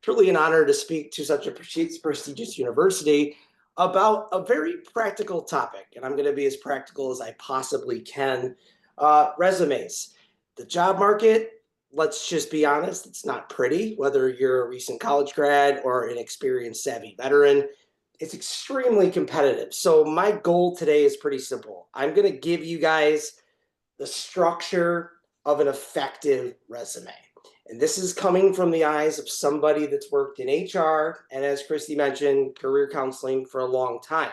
truly an honor to speak to such a prestigious university about a very practical topic. And I'm going to be as practical as I possibly can. Resumes. The job market, let's just be honest, it's not pretty, whether you're a recent college grad or an experienced, savvy veteran. It's extremely competitive. So, my goal today is pretty simple. I'm going to give you guys the structure of an effective resume. And this is coming from the eyes of somebody that's worked in HR and, as Christy mentioned, career counseling for a long time.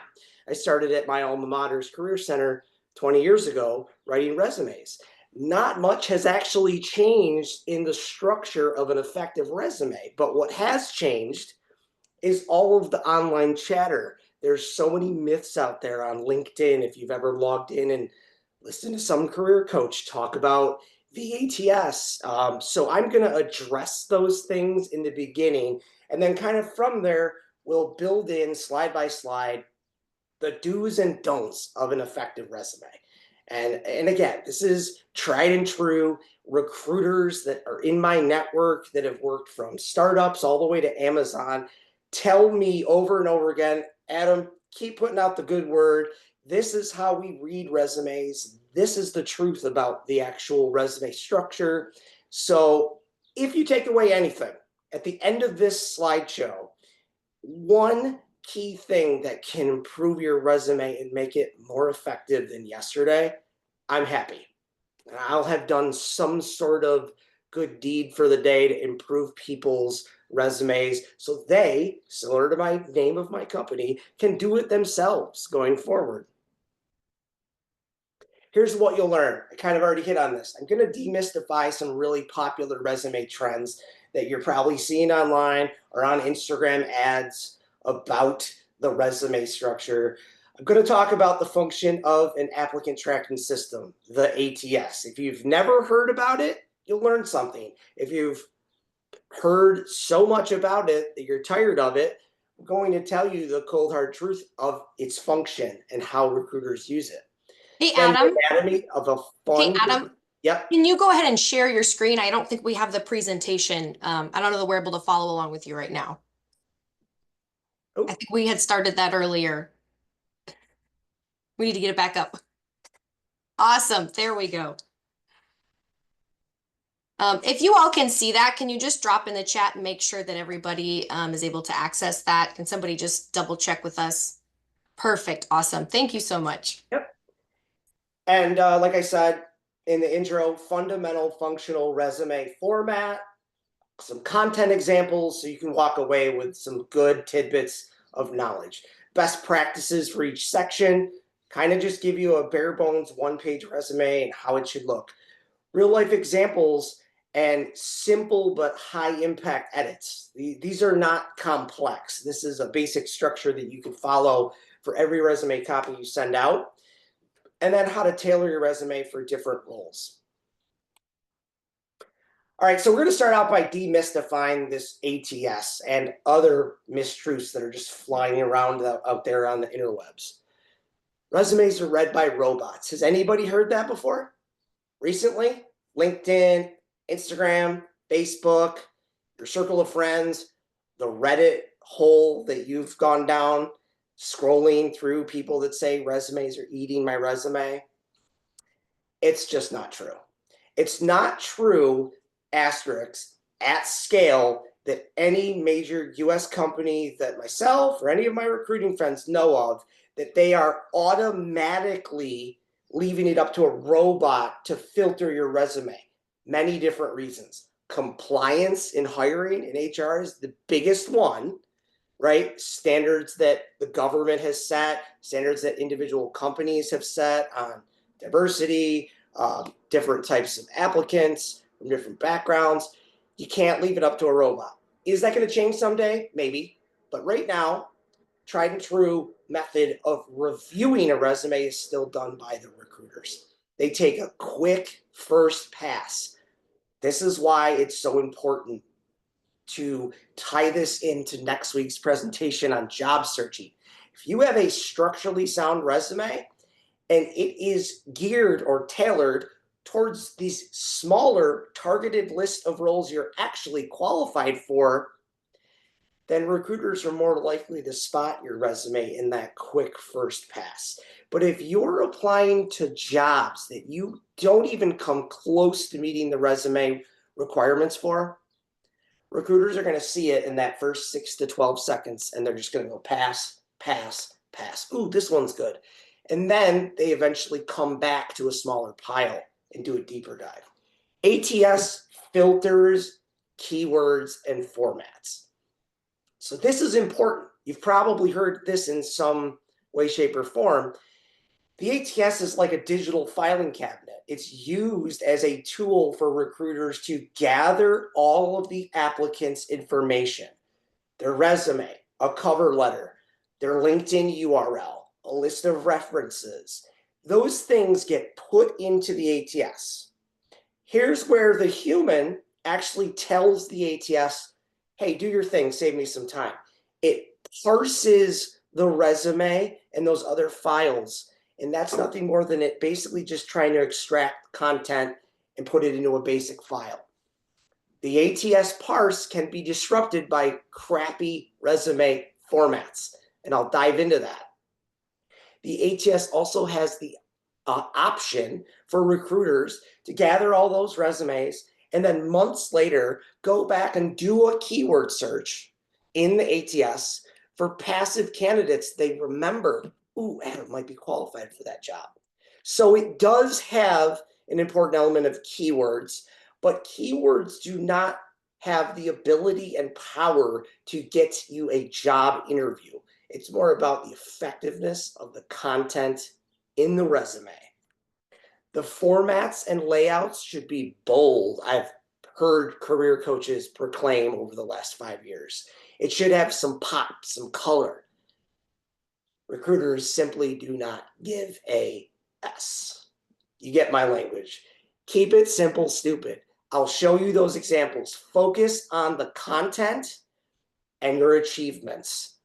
I started at my alma mater's career center 20 years ago writing resumes. Not much has actually changed in the structure of an effective resume, but what has changed is all of the online chatter. There's so many myths out there on LinkedIn. If you've ever logged in and listened to some career coach talk about VATS. So I'm going to address those things in the beginning. And then kind of from there, we'll build in slide by slide the do's and don'ts of an effective resume. And again, this is tried and true. Recruiters that are in my network that have worked from startups all the way to Amazon tell me over and over again, Adam, keep putting out the good word. This is how we read resumes. This is the truth about the actual resume structure. So if you take away anything at the end of this slideshow, one key thing that can improve your resume and make it more effective than yesterday, I'm happy. And I'll have done some sort of good deed for the day to improve people's resumes so they, similar to my name of my company, can do it themselves going forward. Here's what you'll learn. I kind of already hit on this. I'm going to demystify some really popular resume trends that you're probably seeing online or on Instagram ads about the resume structure. I'm going to talk about the function of an applicant tracking system, the ATS. If you've never heard about it, you'll learn something. If you've heard so much about it that you're tired of it, I'm going to tell you the cold hard truth of its function and how recruiters use it. Hey, Then Adam. the anatomy of a Hey, fun. Adam. Yep. Can you go ahead and share your screen? I don't think we have the presentation. I don't know that we're able to follow along with you right now. I Oh, think we had started that earlier. We need to get it back up. Awesome. There we go. If you all can see that, can you just drop in the chat and make sure that everybody is able to access that? Can somebody just double check with us? Perfect. Awesome. Thank you so much. yep. And like I said in the intro, fundamental functional resume format, some content examples so you can walk away with some good tidbits of knowledge. Best practices for each section, kind of just give you a bare bones one-page resume and how it should look. Real life examples and simple but high impact edits. These are not complex. This is a basic structure that you can follow for every resume copy you send out. And then how to tailor your resume for different roles. All right, so we're going to start out by demystifying this ATS and other mistruths that are just flying around out there on the interwebs. Resumes are read by robots. Has anybody heard that before? Recently? LinkedIn, Instagram, Facebook, your circle of friends, the Reddit hole that you've gone down, scrolling through people that say resumes are eating my resume. It's just not true. It's not true, asterisk, at scale that any major US company that myself or any of my recruiting friends know of, that they are automatically leaving it up to a robot to filter your resume. Many different reasons. Compliance in hiring in HR is the biggest one, right? Standards that the government has set, standards that individual companies have set on diversity, different types of applicants from different backgrounds. You can't leave it up to a robot. Is that going to change someday? Maybe. But right now, tried and true method of reviewing a resume is still done by the recruiters. They take a quick first pass. This is why it's so important to tie this into next week's presentation on job searching. If you have a structurally sound resume and it is geared or tailored towards these smaller targeted list of roles you're actually qualified for, then recruiters are more likely to spot your resume in that quick first pass. But if you're applying to jobs that you don't even come close to meeting the resume requirements for, recruiters are going to see it in that first 6 to 12 seconds, and they're just going to go pass, pass, pass. Ooh, this one's good. And then they eventually come back to a smaller pile and do a deeper dive. ATS filters keywords and formats. So this is important. You've probably heard this in some way, shape, or form. The ATS is like a digital filing cabinet. It's used as a tool for recruiters to gather all of the applicant's information, their resume, a cover letter, their LinkedIn URL, a list of references. Those things get put into the ATS. Here's where the human actually tells the ATS, hey, do your thing, save me some time. It parses the resume and those other files, and that's nothing more than it basically just trying to extract content and put it into a basic file. The ATS parse can be disrupted by crappy resume formats, and I'll dive into that. The ATS also has the option for recruiters to gather all those resumes and then months later go back and do a keyword search in the ATS for passive candidates they remember. Ooh, Adam might be qualified for that job. So it does have an important element of keywords, but keywords do not have the ability and power to get you a job interview. It's more about the effectiveness of the content in the resume. The formats and layouts should be bold. I've heard career coaches proclaim over the last 5 years. It should have some pop, some color. Recruiters simply do not give a S. You get my language. Keep it simple, stupid. I'll show you those examples. Focus on the content and your achievements.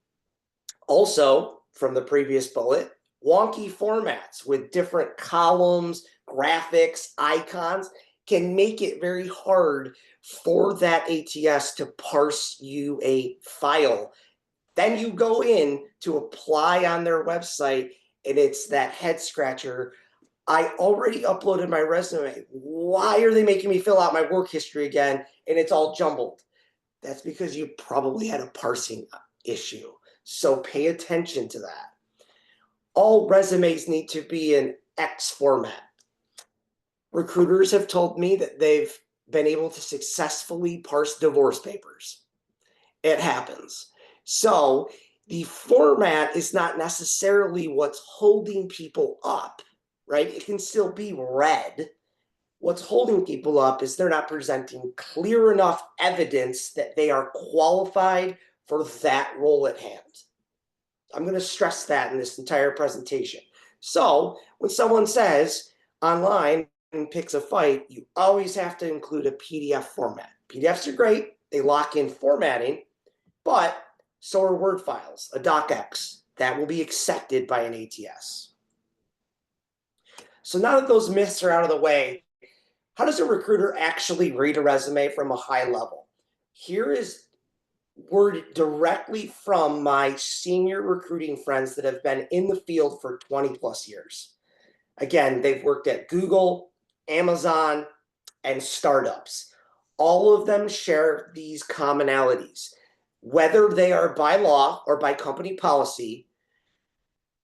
Also, from the previous bullet, wonky formats with different columns, graphics, icons can make it very hard for that ATS to parse you a file. Then you go in to apply on their website, and it's that head scratcher. I already uploaded my resume. Why are they making me fill out my work history again? And it's all jumbled. That's because you probably had a parsing issue. So pay attention to that. All resumes need to be in X format. Recruiters have told me that they've been able to successfully parse divorce papers. It happens. So the format is not necessarily what's holding people up, right? It can still be read. What's holding people up is they're not presenting clear enough evidence that they are qualified for that role at hand. I'm going to stress that in this entire presentation. So when someone says online and picks a fight, you always have to include a PDF format. PDFs are great. They lock in formatting, but so are Word files, a docx. That will be accepted by an ATS. So now that those myths are out of the way, how does a recruiter actually read a resume from a high level? Here is word directly from my senior recruiting friends that have been in the field for 20 plus years. Again, they've worked at Google, Amazon, and startups. All of them share these commonalities, whether they are by law or by company policy,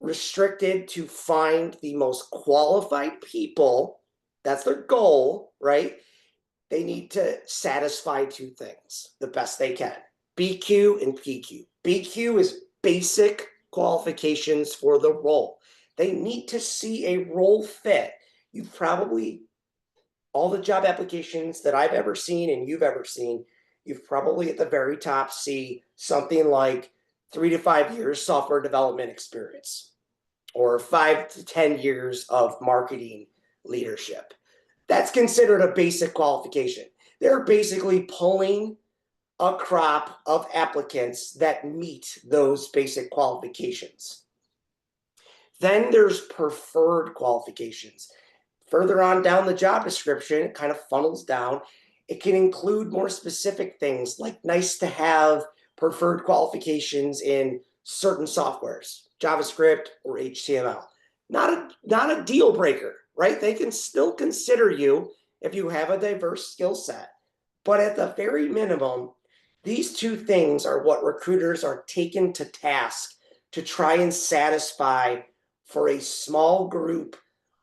restricted to find the most qualified people. That's their goal, right? They need to satisfy two things the best they can. BQ and PQ. BQ is basic qualifications for the role. They need to see a role fit. You've probably, all the job applications that I've ever seen and you've ever seen, you've probably at the very top see something like 3 to 5 years software development experience or 5 to 10 years of marketing leadership. That's considered a basic qualification. They're basically pulling a crop of applicants that meet those basic qualifications. Then there's preferred qualifications. Further on down the job description, it kind of funnels down. It can include more specific things like nice to have preferred qualifications in certain softwares, JavaScript or HTML. Not a deal breaker, right? They can still consider you if you have a diverse skill set. But at the very minimum, these two things are what recruiters are taken to task to try and satisfy for a small group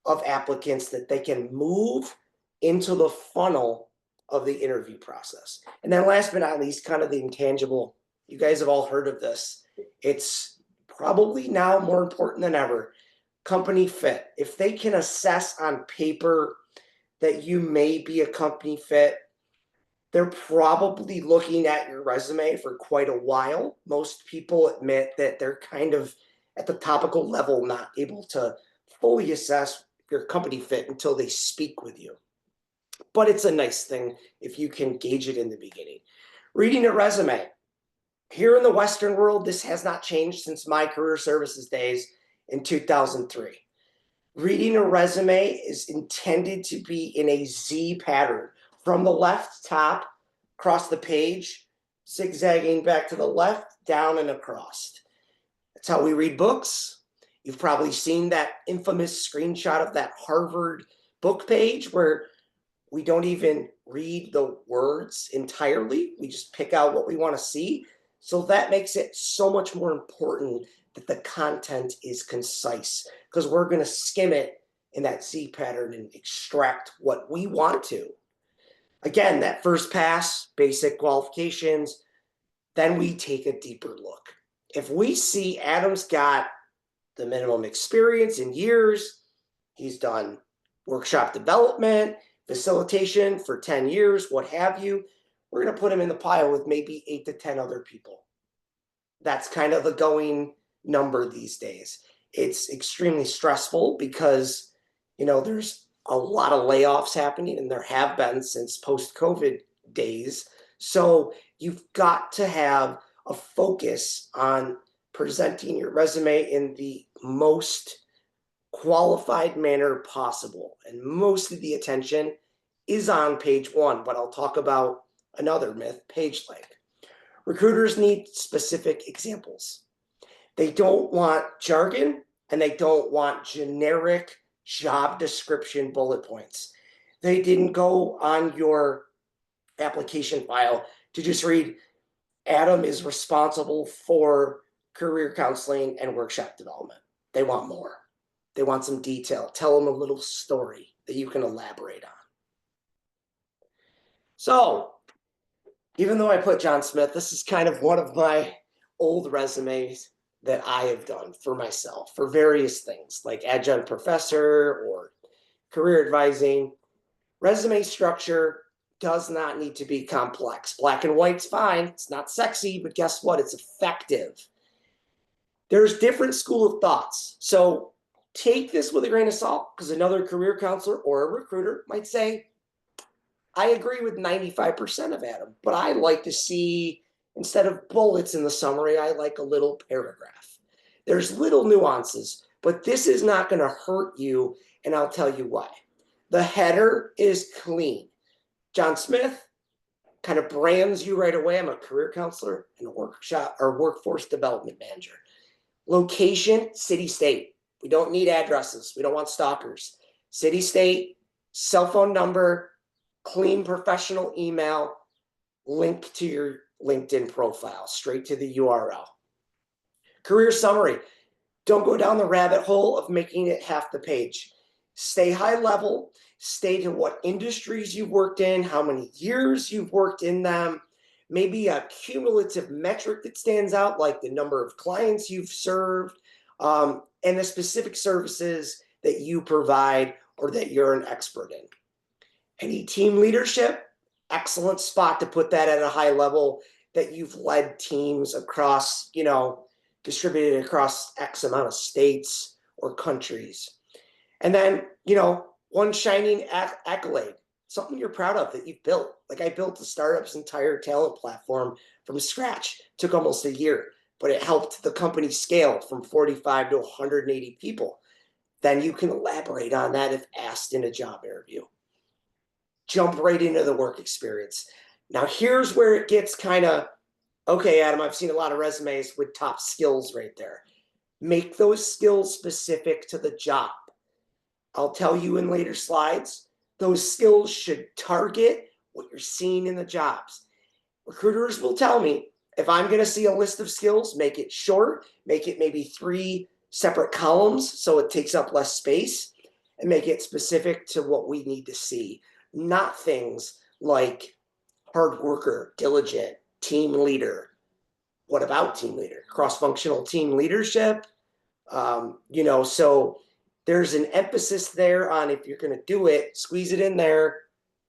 of applicants that they can move into the funnel of the interview process. And then last but not least, kind of the intangible. You guys have all heard of this. It's probably now more important than ever. Company fit. If they can assess on paper that you may be a company fit, they're probably looking at your resume for quite a while. Most people admit that they're kind of at the topical level, not able to fully assess your company fit until they speak with you. But it's a nice thing if you can gauge it in the beginning. Reading a resume. Here in the Western world, this has not changed since my career services days in 2003. Reading a resume is intended to be in a Z pattern from the left top across the page, zigzagging back to the left, down and across. That's how we read books. You've probably seen that infamous screenshot of that Harvard book page where we don't even read the words entirely. We just pick out what we want to see. So that makes it so much more important that the content is concise, because we're going to skim it in that Z pattern and extract what we want to. Again, that first pass, basic qualifications, then we take a deeper look. If we see Adam's got the minimum experience in years, he's done workshop development, facilitation for 10 years, what have you, we're going to put him in the pile with maybe 8 to 10 other people. That's kind of the going number these days. It's extremely stressful because, there's a lot of layoffs happening, and there have been since post-COVID days. So you've got to have a focus on presenting your resume in the most qualified manner possible. And most of the attention is on page one, but I'll talk about another myth, page length. Recruiters need specific examples. They don't want jargon, and they don't want generic job description bullet points. They didn't go on your application file to just read, Adam is responsible for career counseling and workshop development. They want more. They want some detail. Tell them a little story that you can elaborate on. So, even though I put John Smith, this is kind of one of my old resumes that I have done for myself for various things like adjunct professor or career advising. Resume structure does not need to be complex. Black and white's fine. It's not sexy, but guess what? It's effective. There's different school of thoughts. So take this with a grain of salt, because another career counselor or a recruiter might say, I agree with 95% of Adam, but I like to see, instead of bullets in the summary, I like a little paragraph. There's little nuances, but this is not going to hurt you, and I'll tell you why. The header is clean. John Smith kind of brands you right away. I'm a career counselor and a workshop or workforce development manager. Location, city, state. We don't need addresses. We don't want stalkers. City, state, cell phone number, clean professional email, link to your LinkedIn profile, straight to the URL. Career summary. Don't go down the rabbit hole of making it half the page. Stay high level. State in what industries you've worked in, how many years you've worked in them, maybe a cumulative metric that stands out, like the number of clients you've served, and the specific services that you provide or that you're an expert in. Any team leadership, excellent spot to put that at a high level, that you've led teams across, distributed across X amount of states or countries. And then, one shining accolade, something you're proud of that you've built. Like I built the startup's entire talent platform from scratch. Took almost a year, but it helped the company scale from 45 to 180 people. Then you can elaborate on that if asked in a job interview. Jump right into the work experience. Now, here's where it gets kind of Okay, Adam, I've seen a lot of resumes with top skills right there. Make those skills specific to the job. I'll tell you in later slides, those skills should target what you're seeing in the jobs. Recruiters will tell me if I'm going to see a list of skills, make it short, make it maybe 3 separate columns so it takes up less space, and make it specific to what we need to see, not things like hard worker, diligent, team leader. What about team leader? Cross-functional team leadership. So there's an emphasis there on if you're going to do it, squeeze it in there,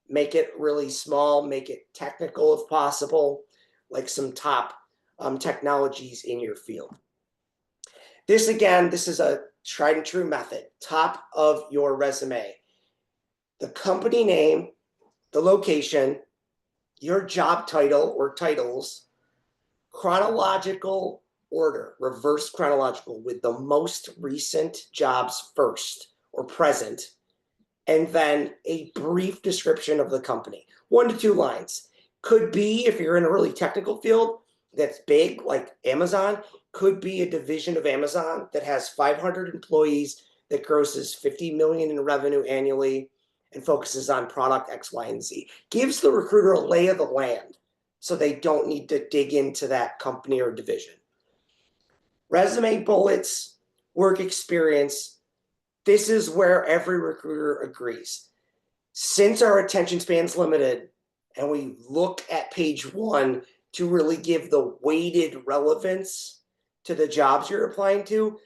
make it really small, make it technical if possible, like some top technologies in your field. This again, this is a tried and true method. Top of your resume, the company name, the location, your job title or titles, chronological order, reverse chronological, with the most recent jobs first or present, and then a brief description of the company. 1 to 2 lines. Could be, if you're in a really technical field that's big, like Amazon, could be a division of Amazon that has 500 employees that grosses 50 million in revenue annually and focuses on product X, Y, and Z. Gives the recruiter a lay of the land so they don't need to dig into that company or division. Resume bullets, work experience. This is where every recruiter agrees. Since our attention span's limited and we look at page 1 to really give the weighted relevance to the jobs you're applying to,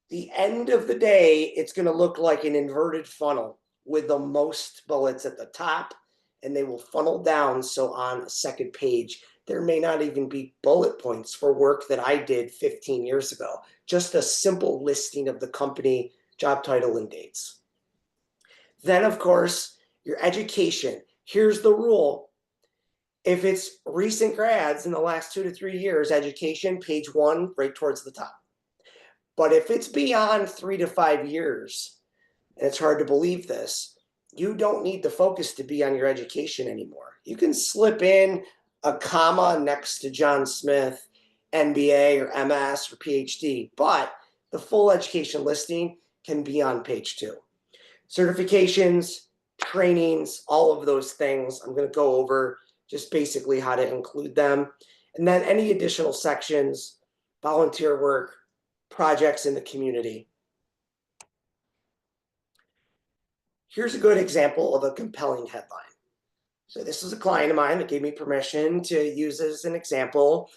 the end of the day, it's going to look like an inverted funnel with the most bullets at the top, and they will funnel down. So on a second page, there may not even be bullet points for work that I did 15 years ago, just a simple listing of the company, job title, and dates. Then, of course, your education. Here's the rule. If it's recent grads in the last 2 to 3 years, education, page 1, right towards the top. But if it's beyond 3 to 5 years, and it's hard to believe this, you don't need the focus to be on your education anymore. You can slip in a comma next to John Smith, MBA or MS or PhD, but the full education listing can be on page 2. Certifications, trainings, all of those things, I'm going to go over just basically how to include them. And then any additional sections, volunteer work, projects in the community. Here's a good example of a compelling headline. So this is a client of mine that gave me permission to use this as an example.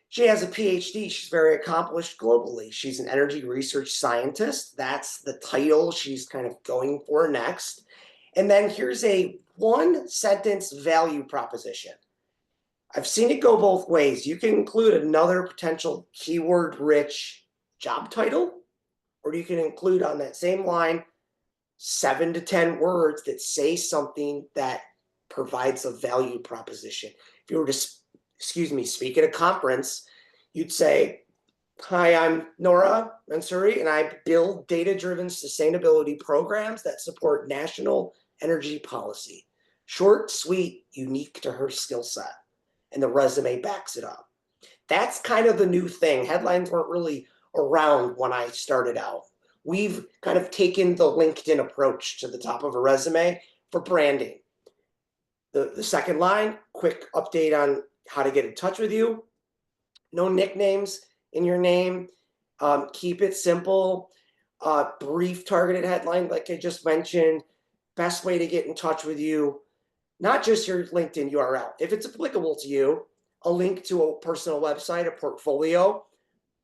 She has a PhD. She's very accomplished globally. She's an energy research scientist. That's the title she's kind of going for next. And then here's a 1-sentence value proposition. I've seen it go both ways. You can include another potential keyword-rich job title, or you can include on that same line 7 to 10 words that say something that provides a value proposition. If you were to, speak at a conference, you'd say, "Hi, I'm Nora Mansouri, and I build data-driven sustainability programs that support national energy policy." Short, sweet, unique to her skill set. And the resume backs it up. That's kind of the new thing. Headlines weren't really around when I started out. We've kind of taken the LinkedIn approach to the top of a resume for branding. The second line, quick update on how to get in touch with you. No nicknames in your name. Keep it simple. Brief targeted headline, like I just mentioned. Best way to get in touch with you. Not just your LinkedIn URL. If it's applicable to you, a link to a personal website, a portfolio,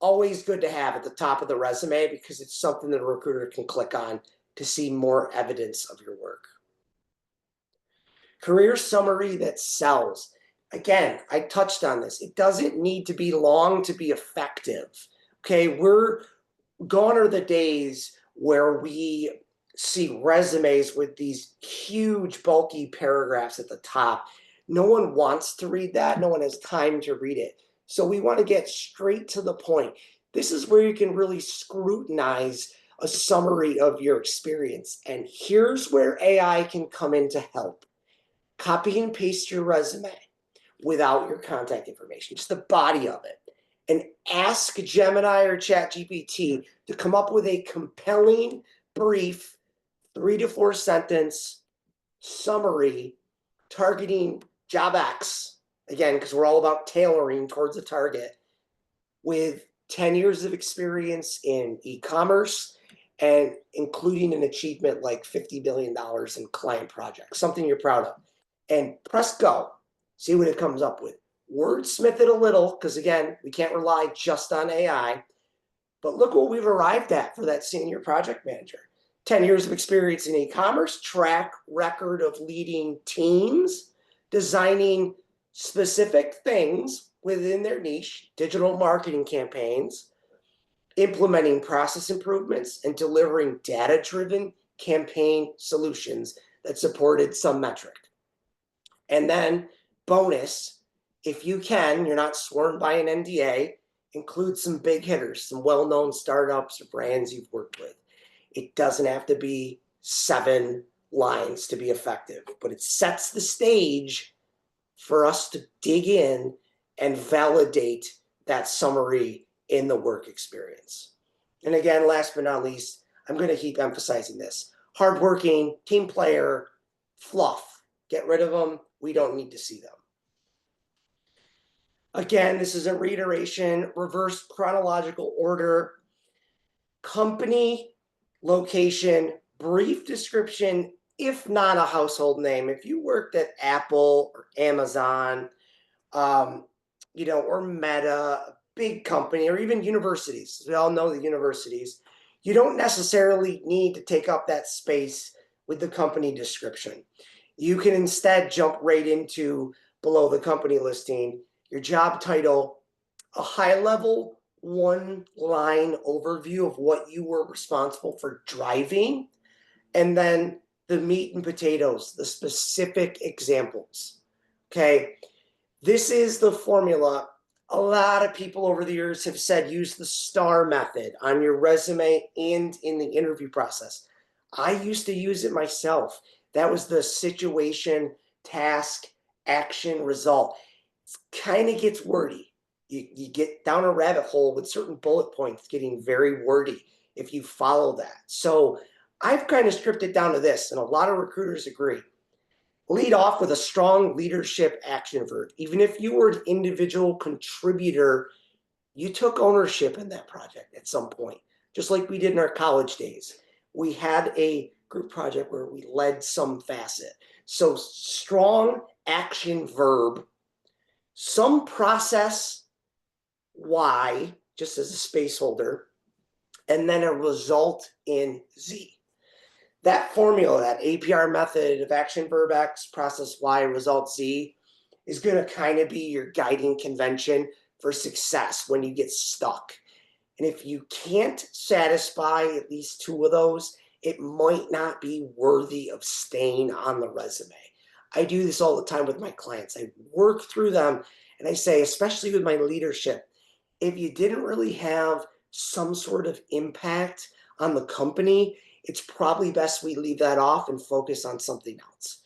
always good to have at the top of the resume because it's something that a recruiter can click on to see more evidence of your work. Career summary that sells. Again, I touched on this. It doesn't need to be long to be effective. Okay, we're gone are the days where we see resumes with these huge, bulky paragraphs at the top. No one wants to read that. No one has time to read it. So we want to get straight to the point. This is where you can really scrutinize a summary of your experience. And here's where AI can come in to help. Copy and paste your resume. without your contact information, just the body of it. And ask Gemini or ChatGPT to come up with a compelling, brief, 3 to 4 sentence summary targeting job X, again, because we're all about tailoring towards a target, with 10 years of experience in e-commerce and including an achievement like $50 billion in client projects, something you're proud of. And press go, see what it comes up with. Wordsmith it a little, because again, we can't rely just on AI, but look what we've arrived at for that senior project manager. 10 years of experience in e-commerce, track record of leading teams, designing specific things within their niche, digital marketing campaigns, implementing process improvements, and delivering data-driven campaign solutions that supported some metric. And then bonus, if you can, you're not sworn by an NDA, include some big hitters, some well-known startups or brands you've worked with. It doesn't have to be 7 lines to be effective, but it sets the stage for us to dig in and validate that summary in the work experience. And again, last but not least, I'm going to keep emphasizing this. Hardworking, team player, fluff. Get rid of them. We don't need to see them. Again, this is a reiteration, reverse chronological order. Company, location, brief description, if not a household name. If you worked at Apple or Amazon, or Meta, a big company, or even universities, we all know the universities, you don't necessarily need to take up that space with the company description. You can instead jump right into, below the company listing, your job title, a high-level 1-line overview of what you were responsible for driving, and then the meat and potatoes, the specific examples. Okay, this is the formula. A lot of people over the years have said use the STAR method on your resume and in the interview process. I used to use it myself. That was the situation, task, action, result. It kind of gets wordy. You get down a rabbit hole with certain bullet points getting very wordy if you follow that. So I've kind of stripped it down to this, and a lot of recruiters agree. Lead off with a strong leadership action verb. Even if you were an individual contributor, you took ownership in that project at some point, just like we did in our college days. We had a group project where we led some facet. So strong action verb, some process, Y, just as a space holder, and then a result in Z. That formula, that APR method of action verb X, process Y, result Z, is going to kind of be your guiding convention for success when you get stuck. And if you can't satisfy at least 2 of those, it might not be worthy of staying on the resume. I do this all the time with my clients. I work through them and I say, especially with my leadership, if you didn't really have some sort of impact on the company, it's probably best we leave that off and focus on something else.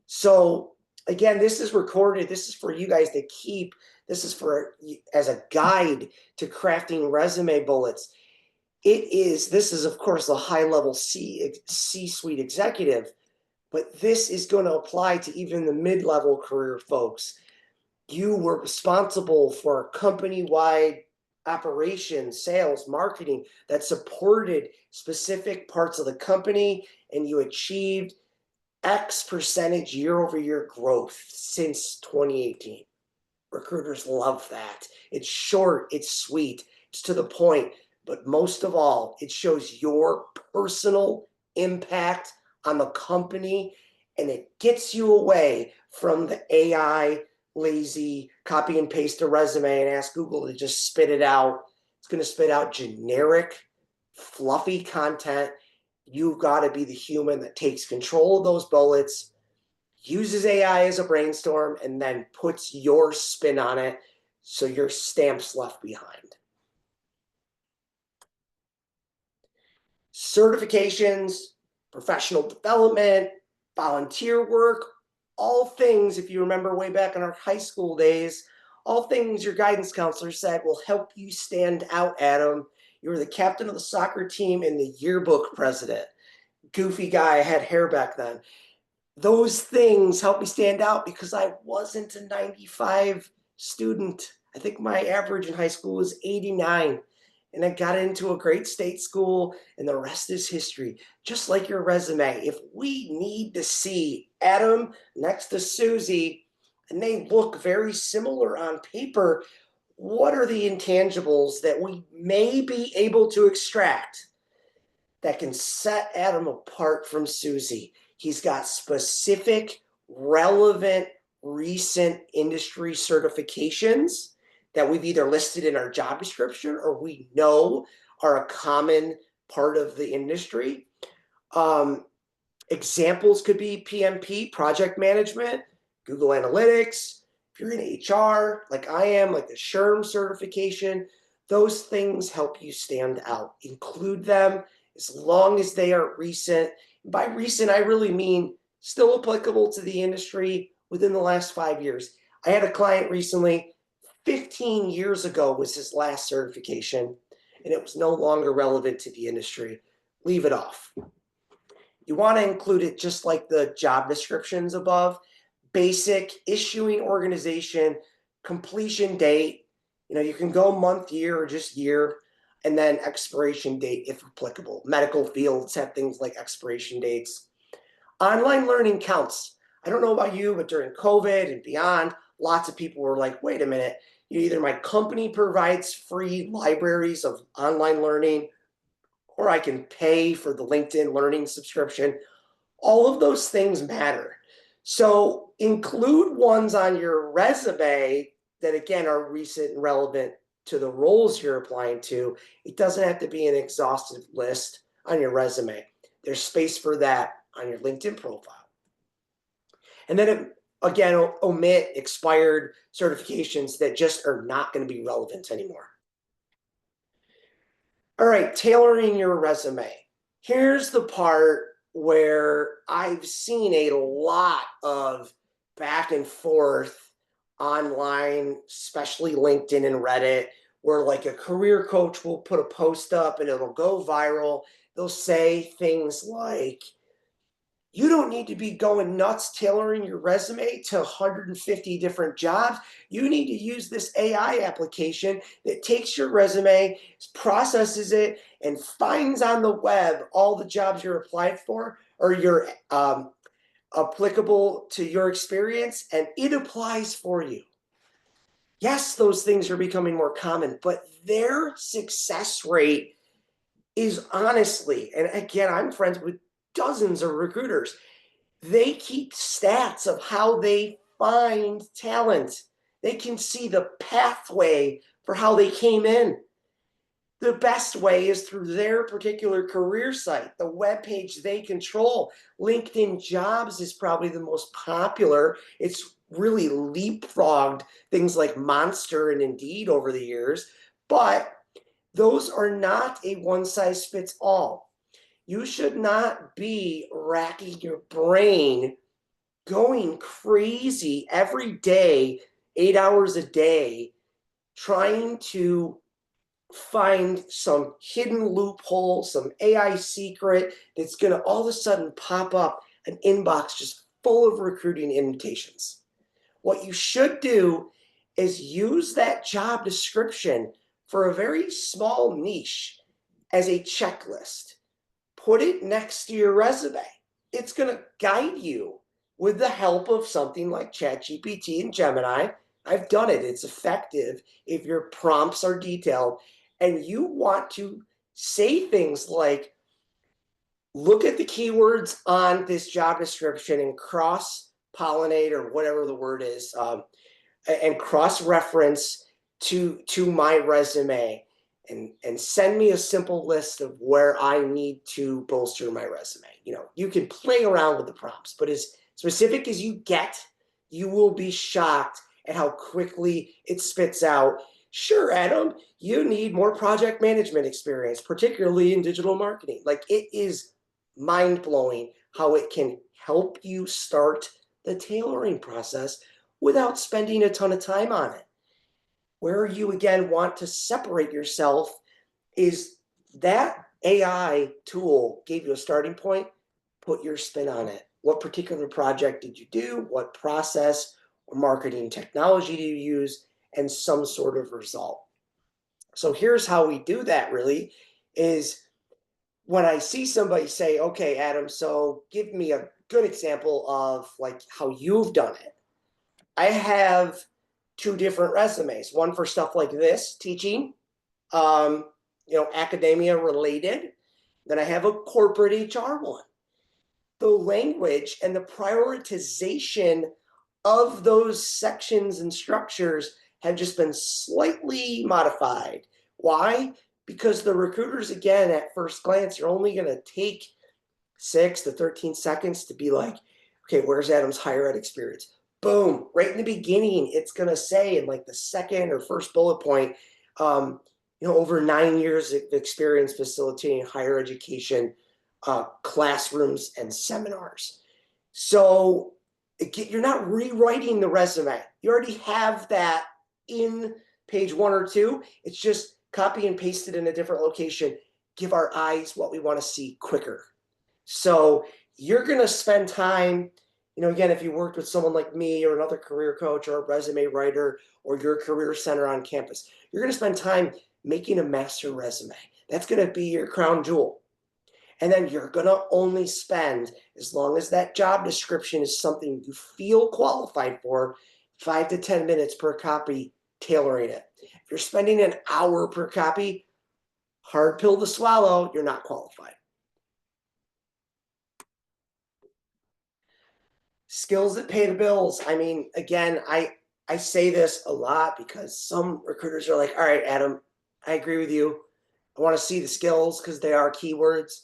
So again, this is recorded. This is for you guys to keep. This is for as a guide to crafting resume bullets. This is of course a high-level C-suite executive, but this is going to apply to even the mid-level career folks. You were responsible for company-wide operations, sales, marketing that supported specific parts of the company, and you achieved X percentage year-over-year growth since 2018. Recruiters love that. It's short, it's sweet, it's to the point, but most of all, it shows your personal impact on the company, and it gets you away from the AI lazy copy and paste a resume and ask Google to just spit it out. It's going to spit out generic, fluffy content. You've got to be the human that takes control of those bullets, uses AI as a brainstorm, and then puts your spin on it so your stamp's left behind. Certifications, professional development, volunteer work, all things, if you remember way back in our high school days, all things your guidance counselor said will help you stand out, Adam. You were the captain of the soccer team and the yearbook president. Goofy guy, I had hair back then. Those things helped me stand out because I wasn't a 95 student. I think my average in high school was 89. And I got into a great state school, and the rest is history. Just like your resume, if we need to see Adam next to Susie and they look very similar on paper, what are the intangibles that we may be able to extract that can set Adam apart from Susie? He's got specific, relevant, recent industry certifications that we've either listed in our job description or we know are a common part of the industry. Examples could be PMP, project management, Google Analytics. If you're in HR, like I am, like the SHRM certification, those things help you stand out. Include them as long as they are recent. By recent, I really mean still applicable to the industry within the last 5 years. I had a client recently, 15 years ago was his last certification, and it was no longer relevant to the industry. Leave it off. You want to include it just like the job descriptions above. Basic, issuing organization, completion date. You can go month, year, or just year, and then expiration date if applicable. Medical fields have things like expiration dates. Online learning counts. I don't know about you, but during COVID and beyond, lots of people were like, wait a minute, either my company provides free libraries of online learning, or I can pay for the LinkedIn Learning subscription. All of those things matter. So include ones on your resume that, again, are recent and relevant to the roles you're applying to. It doesn't have to be an exhaustive list on your resume. There's space for that on your LinkedIn profile. And then, again, omit expired certifications that just are not going to be relevant anymore. All right, tailoring your resume. Here's the part where I've seen a lot of back and forth online, especially LinkedIn and Reddit, where like a career coach will put a post up and it'll go viral. They'll say things like, you don't need to be going nuts tailoring your resume to 150 different jobs. You need to use this AI application that takes your resume, processes it, and finds on the web all the jobs you're applied for or you're applicable to your experience, and it applies for you. Yes, those things are becoming more common, but their success rate is honestly, and again, I'm friends with dozens of recruiters. They keep stats of how they find talent. They can see the pathway for how they came in. The best way is through their particular career site, the web page they control. LinkedIn Jobs is probably the most popular. It's really leapfrogged things like Monster and Indeed over the years, but those are not a one-size-fits-all. You should not be racking your brain, going crazy every day, 8 hours a day, trying to find some hidden loophole, some AI secret that's going to all of a sudden pop up an inbox just full of recruiting invitations. What you should do is use that job description for a very small niche as a checklist. Put it next to your resume. It's going to guide you with the help of something like ChatGPT and Gemini. I've done it. It's effective if your prompts are detailed and you want to say things like, look at the keywords on this job description and cross-pollinate, or whatever the word is, and cross-reference to my resume, and send me a simple list of where I need to bolster my resume. You can play around with the prompts, but as specific as you get, you will be shocked at how quickly it spits out. Sure, Adam, you need more project management experience, particularly in digital marketing. Like, it is mind-blowing how it can help you start the tailoring process without spending a ton of time on it. Where you again want to separate yourself is that AI tool gave you a starting point, put your spin on it. What particular project did you do? What process or marketing technology do you use? And some sort of result. So here's how we do that really is when I see somebody say, okay, Adam, so give me a good example of like how you've done it. I have two different resumes, one for stuff like this, teaching, um, academia related. Then I have a corporate HR one. The language and the prioritization of those sections and structures have just been slightly modified. Why? Because the recruiters, again, at first glance, are only going to take 6 to 13 seconds to be like, okay, where's Adam's higher ed experience? Boom, right in the beginning, it's going to say in like the second or first bullet point, over 9 years of experience facilitating higher education classrooms and seminars. So you're not rewriting the resume. You already have that in page 1 or 2. It's just copy and paste it in a different location. Give our eyes what we want to see quicker. So you're going to spend time, again, if you worked with someone like me or another career coach or a resume writer or your career center on campus, you're going to spend time making a master resume. That's going to be your crown jewel. And then you're going to only spend, as long as that job description is something you feel qualified for, 5 to 10 minutes per copy tailoring it. If you're spending an hour per copy, hard pill to swallow, you're not qualified. Skills that pay the bills. I mean, again, I say this a lot because some recruiters are like, all right, Adam, I agree with you. I want to see the skills because they are keywords.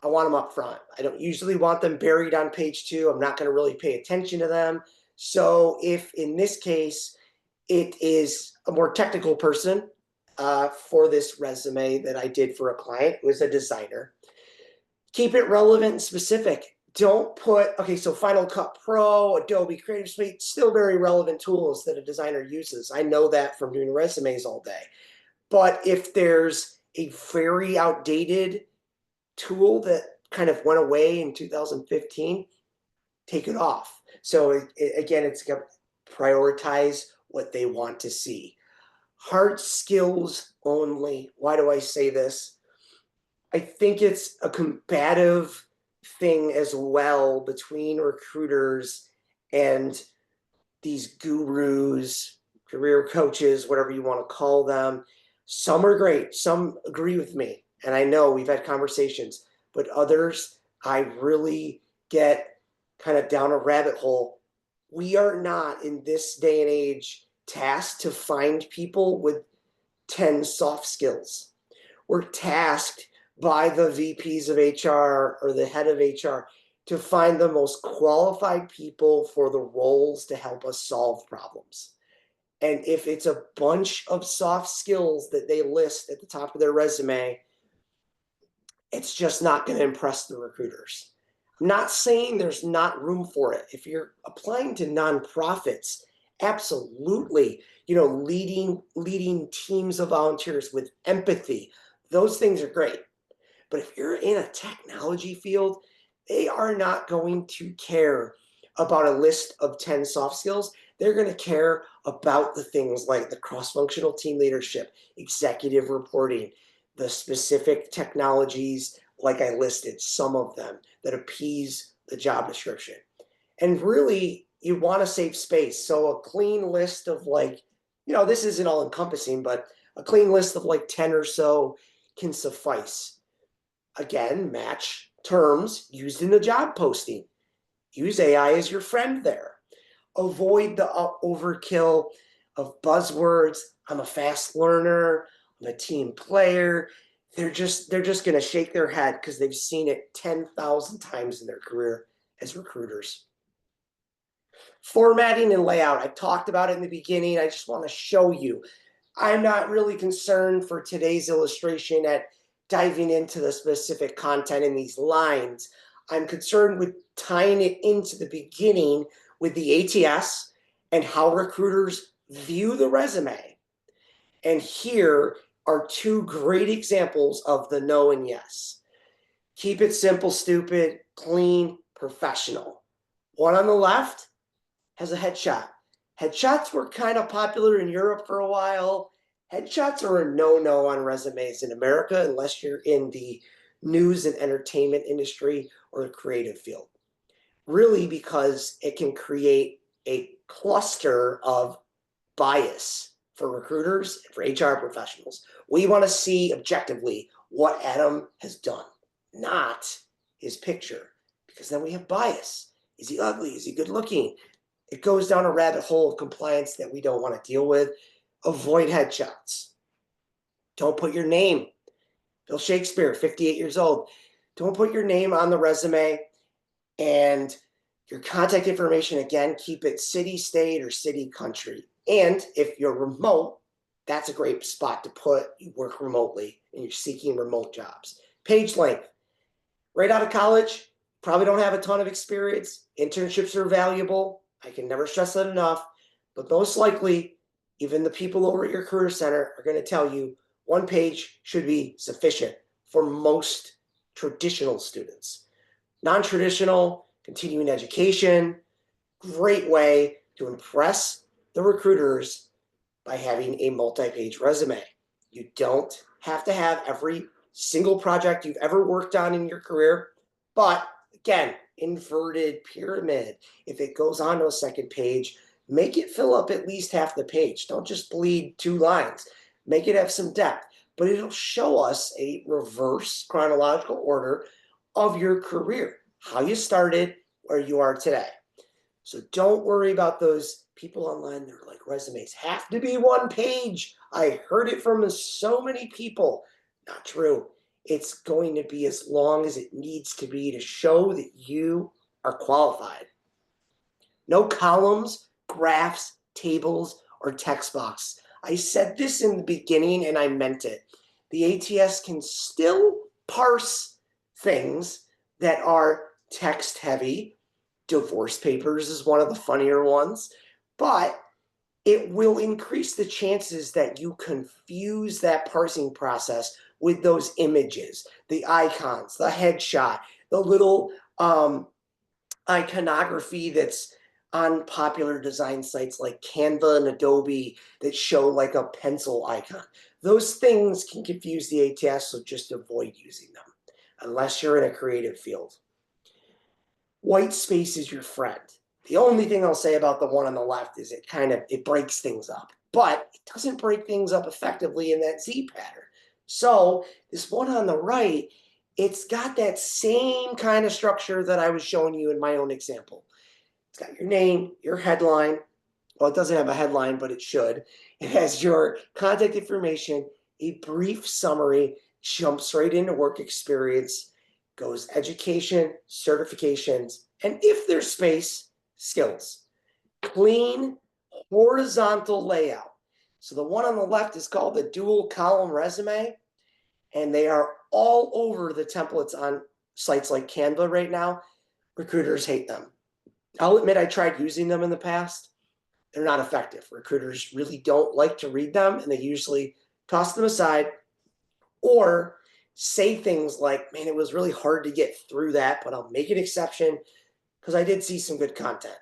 I want them up front. I don't usually want them buried on page 2. I'm not going to really pay attention to them. So if in this case, it is a more technical person for this resume that I did for a client who is a designer, keep it relevant and specific. Don't put, okay, so Final Cut Pro, Adobe Creative Suite, still very relevant tools that a designer uses. I know that from doing resumes all day. But if there's a very outdated tool that kind of went away in 2015, take it off. So again, it's going to prioritize what they want to see. Hard skills only. Why do I say this? I think it's a combative thing as well between recruiters and these gurus, career coaches, whatever you want to call them. Some are great. Some agree with me. And I know we've had conversations, but others, I really get kind of down a rabbit hole. We are not in this day and age tasked to find people with 10 soft skills. We're tasked by the VPs of HR or the head of HR to find the most qualified people for the roles to help us solve problems. And if it's a bunch of soft skills that they list at the top of their resume, it's just not going to impress the recruiters. I'm not saying there's not room for it. If you're applying to nonprofits, absolutely, leading teams of volunteers with empathy, those things are great. But if you're in a technology field, they are not going to care about a list of 10 soft skills. They're going to care about the things like the cross-functional team leadership, executive reporting, the specific technologies, like I listed, some of them that appease the job description. And really, you want to save space. So a clean list of this isn't all encompassing, but a clean list of 10 or so can suffice. Again, match terms used in the job posting. Use AI as your friend there. Avoid the overkill of buzzwords. I'm a fast learner. I'm a team player. They're just going to shake their head because they've seen it 10,000 times in their career as recruiters. Formatting and layout. I talked about it in the beginning. I just want to show you. I'm not really concerned for today's illustration at diving into the specific content in these lines. I'm concerned with tying it into the beginning with the ATS and how recruiters view the resume. And here are two great examples of the no and yes. Keep it simple, stupid, clean, professional. One on the left has a headshot. Headshots were kind of popular in Europe for a while. Headshots are a no-no on resumes in America unless you're in the news and entertainment industry or the creative field. Really, because it can create a cluster of bias for recruiters and for HR professionals. We want to see objectively what Adam has done, not his picture, because then we have bias. Is he ugly? Is he good looking? It goes down a rabbit hole of compliance that we don't want to deal with. Avoid headshots. Don't put your name. Bill Shakespeare, 58 years old. Don't put your name on the resume, and your contact information, again, keep it city, state, or city, country. And if you're remote, that's a great spot to put you work remotely and you're seeking remote jobs. Page length. Right out of college, probably don't have a ton of experience. Internships are valuable. I can never stress that enough. But most likely, even the people over at your career center are going to tell you one page should be sufficient for most traditional students. Non-traditional, continuing education, great way to impress the recruiters by having a multi-page resume. You don't have to have every single project you've ever worked on in your career, but again, inverted pyramid. If it goes on to a second page, make it fill up at least half the page. Don't just bleed 2 lines. Make it have some depth, but it'll show us a reverse chronological order of your career, how you started, where you are today. So don't worry about those people online. They're like, resumes have to be 1 page. I heard it from so many people. Not true. It's going to be as long as it needs to be to show that you are qualified. No columns, graphs, tables, or text box. I said this in the beginning and I meant it. The ATS can still parse things that are text heavy. Divorce papers is one of the funnier ones, but it will increase the chances that you confuse that parsing process with those images, the icons, the headshot, the little iconography that's on popular design sites like Canva and Adobe that show like a pencil icon. Those things can confuse the ATS, so just avoid using them unless you're in a creative field. White space is your friend. The only thing I'll say about the one on the left is it breaks things up, but it doesn't break things up effectively in that Z pattern. So this one on the right, it's got that same kind of structure that I was showing you in my own example. It's got your name, your headline. Well, it doesn't have a headline, but it should. It has your contact information, a brief summary, jumps right into work experience, goes education, certifications, and if there's space, skills. Clean, horizontal layout. So the one on the left is called the dual column resume, and they are all over the templates on sites like Canva right now. Recruiters hate them. I'll admit I tried using them in the past. They're not effective. Recruiters really don't like to read them, and they usually toss them aside or say things like, man, it was really hard to get through that, but I'll make an exception because I did see some good content.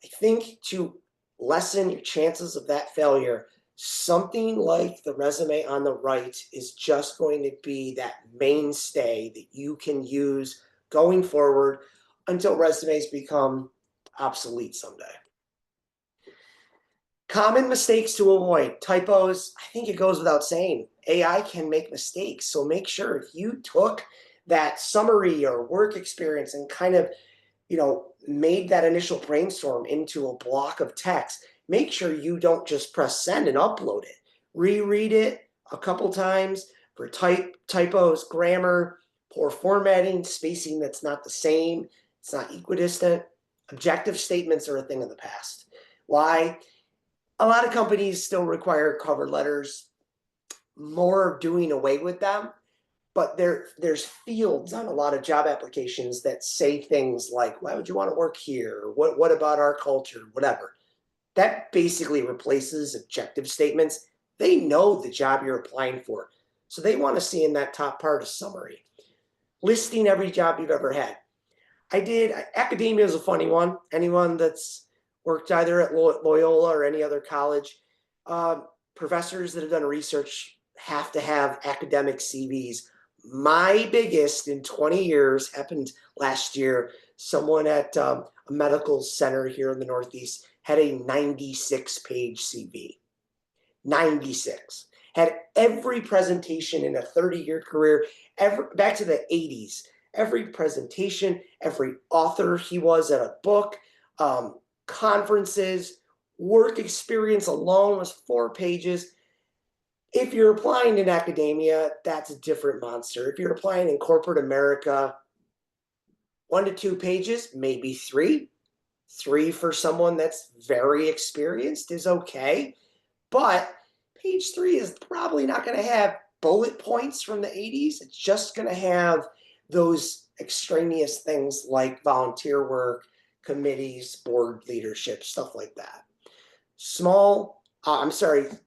I think to lessen your chances of that failure, something like the resume on the right is just going to be that mainstay that you can use going forward until resumes become obsolete someday. Common mistakes to avoid. Typos, I think it goes without saying. AI can make mistakes, so make sure if you took that summary or work experience and kind of, made that initial brainstorm into a block of text, make sure you don't just press send and upload it. Reread it a couple times for typos, grammar, poor formatting, spacing that's not the same, it's not equidistant. Objective statements are a thing of the past. Why? A lot of companies still require cover letters. More doing away with them. but there's fields on a lot of job applications that say things like, why would you want to work here? What about our culture? Whatever. That basically replaces objective statements. They know the job you're applying for. So they want to see in that top part a summary, listing every job you've ever had. Academia is a funny one. Anyone that's worked either at Loyola or any other college, uh, professors that have done research have to have academic CVs. My biggest in 20 years happened last year. Someone at a medical center here in the Northeast had a 96-page CV. 96. Had every presentation in a 30-year career, back to the 80s. Every presentation, every author he was at a book, conferences, work experience alone was 4 pages. If you're applying in academia, that's a different monster. If you're applying in corporate America, 1 to 2 pages, maybe 3. 3 for someone that's very experienced is okay. But page 3 is probably not going to have bullet points from the 80s. It's just going to have those extraneous things like volunteer work, committees, board leadership, stuff like that.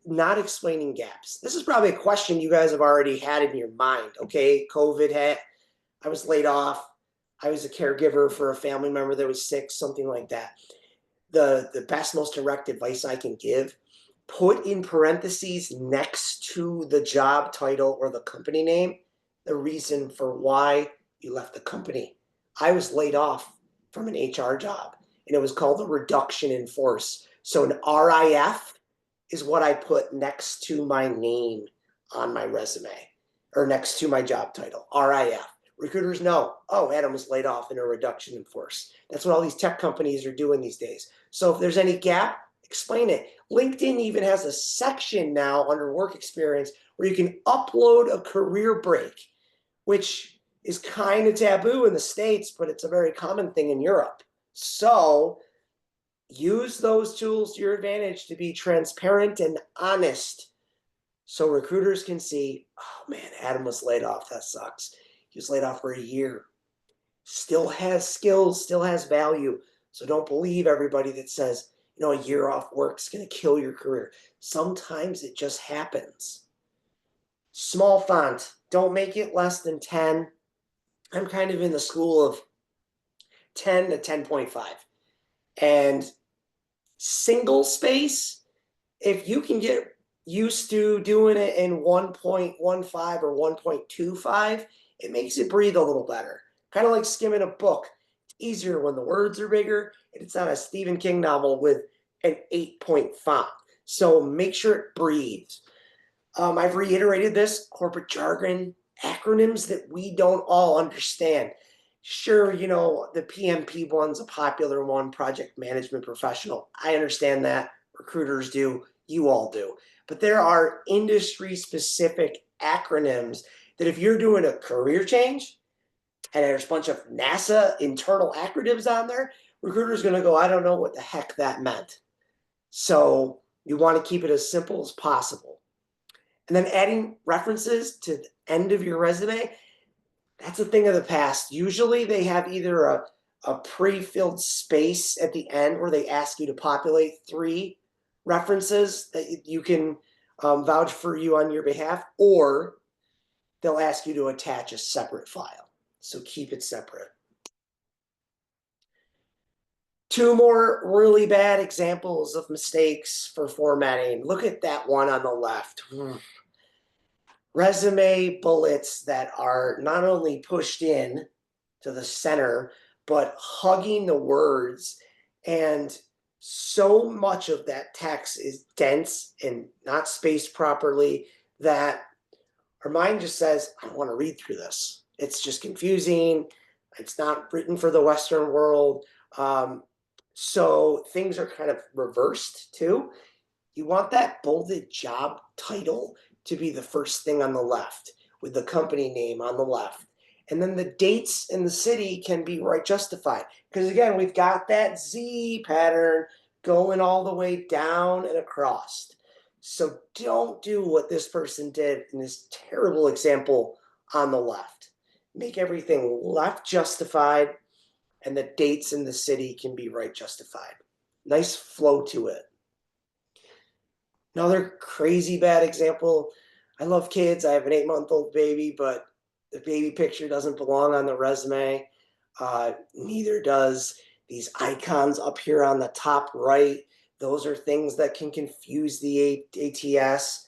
Not explaining gaps. This is probably a question you guys have already had in your mind. Okay, COVID hit. I was laid off. I was a caregiver for a family member that was sick, something like that. The best, most direct advice I can give, put in parentheses next to the job title or the company name the reason for why you left the company. I was laid off from an HR job, and it was called a reduction in force. So an RIF is what I put next to my name on my resume, or next to my job title, RIF. Recruiters know, oh, Adam was laid off in a reduction in force. That's what all these tech companies are doing these days. So if there's any gap, explain it. LinkedIn even has a section now under work experience where you can upload a career break, which is kind of taboo in the States, but it's a very common thing in Europe. So use those tools to your advantage to be transparent and honest so recruiters can see, oh man, Adam was laid off. That sucks. He was laid off for a year. Still has skills, still has value. So don't believe everybody that says, a year off work is going to kill your career. Sometimes it just happens. Small font. Don't make it less than 10. I'm kind of in the school of 10 to 10.5. And single space, if you can get used to doing it in 1.15 or 1.25, it makes it breathe a little better. Kind of like skimming a book. It's easier when the words are bigger, and it's not a Stephen King novel with an 8-point font. So make sure it breathes. I've reiterated this, corporate jargon, acronyms that we don't all understand. Sure, the PMP one's a popular one, project management professional. I understand that. Recruiters do. You all do. But there are industry-specific acronyms that if you're doing a career change and there's a bunch of NASA internal acronyms on there, recruiter's going to go, I don't know what the heck that meant. So you want to keep it as simple as possible. And then adding references to the end of your resume, that's a thing of the past. Usually they have either a pre-filled space at the end where they ask you to populate 3 references that you can vouch for you on your behalf, or they'll ask you to attach a separate file. So keep it separate. 2 more really bad examples of mistakes for formatting. Look at that one on the left. Resume bullets that are not only pushed in to the center, but hugging the words. And so much of that text is dense and not spaced properly that our mind just says, I don't want to read through this. It's just confusing. It's not written for the Western world. So things are kind of reversed too. You want that bolded job title to be the first thing on the left with the company name on the left. And then the dates in the city can be right justified. Because again, we've got that Z pattern going all the way down and across. So don't do what this person did in this terrible example on the left. Make everything left justified, and the dates in the city can be right justified. Nice flow to it. Another crazy bad example. I love kids. I have an 8-month-old baby, but the baby picture doesn't belong on the resume. Neither does these icons up here on the top right. Those are things that can confuse the ATS.